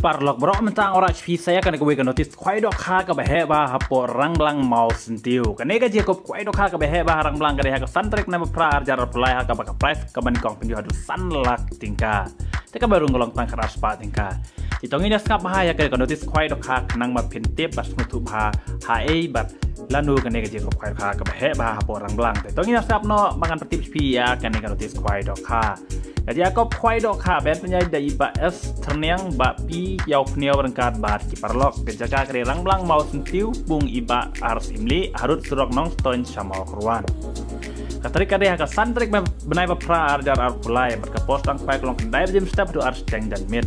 Parlok bro mentang orang HP saya kan gue notis kuai dok ha ke beheba hapo rang blang mau sentiu kan ega je kop kuai dok ha ke beheba rang blang ke ha ke santrik nama pra arjar pelai ha ke baka price ke ban kong penju hadu sanlak tingka teka baru ngolong tang keras pa tingka itong ini skap ha ya ke notis kuai dok ha kenang ma pintip bas mutu ha e bat lanu kan ega je kop kuai ha ke beheba hapo rang blang itong ini skap no mangan petip HP ya kan ega notis kuai dok ha jadi aku kuai dok ha ben penyai dari ba es terniang ba pi yau pniau rengkat bat ki parlok kejaga kere rang blang mau sentiu bung iba ars imli harut surok nong ston samau kruan katari kade ha ka santrik benai ba pra arjar ar pulai mat ka postang pai kolong kendai jam step do ars teng dan mid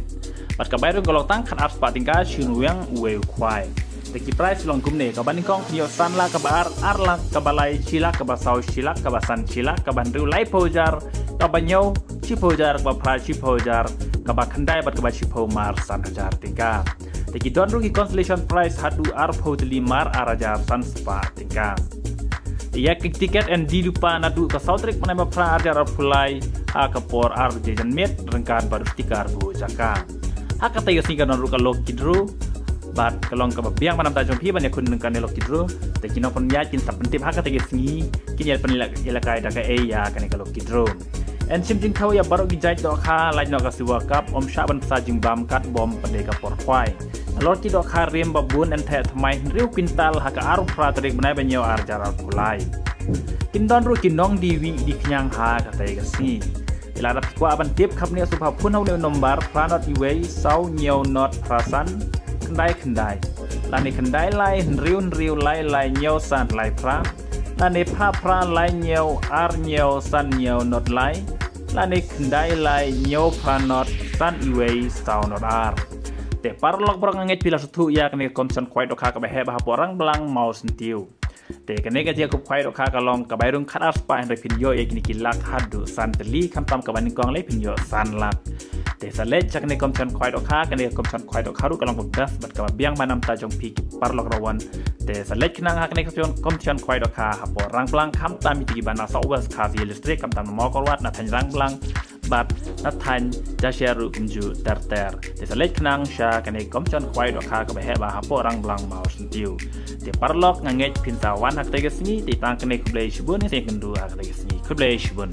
mat ka bayru golong tang kan ars patingka shun yang we kuai teki price long gumne ka baning kong pnio san la ka bar ar la ka balai chila ka basau chila ka basan chila ka bandu lai pojar ka banyo chipojar ka pra chipojar ka ba khandai bat ka ba chipo mar san hajar tingka teki don rugi constellation price hadu ar potli mar arajar san spa tingka ya tiket and di lupa nadu ka sautrik mana ba pra arjar ar pulai ha ka por ar jejan met rengkan baru tikar bu jaka ha ka tayo singa don ruka lok kidru bat kalong ka biang manam tajong pi banyak kun nengkan lok kidru teki no pon ya kin sapentip ha ka tayo singi kin ya penilak ilakai da ka ya kan ka lok kidru en simjing kau ya baru gijai dok ha lain no ka siwa kap om syaban sajing bam kat bom pendeka por kwai lor ki dok ha rem babun en the thmai riu quintal ha ka aru pratrik benai banyo arjar pulai kindon ru kinong diwi di knyang ha ka tai ka si ila rap kwa ban tip khap ne supha phun hau ne nombar pranot iwei sau nyau not prasan kendai lani kendai lai riu lai nyau san lai pra lani pra lai nyau ar nyau san nyau not lai lani kendai lai nyau pranot san iwei sau not ar te parlok berang nget pila sutu ya kene konsen kuai dok ha ka behe bah porang belang mau sentiu te kene ga je ku kuai dok ha ka long ka bairung khat aspa en repin yo e kini kilak hadu san teli kam tam ka baning kong le pin yo san lak te sale chak ne konsen kuai dok ha kene konsen kuai dok haru ka long begas bat ka biang manam ta jong pi parlok rawan te sale kinang ha kene konsen kuai dok ha porang belang kam tam mi ti bana sa ubas ka si listrik kam tam mo korwat na than rang belang bat nathan jasyaru kumju terter desa lek kenang sya kene komchon kwai dok ha ka behe ba hapo rang blang mau sentiu te parlok nganget pintawan hak tegesni ti tang kene kublai shibun se kendu hak tegesni kublai shibun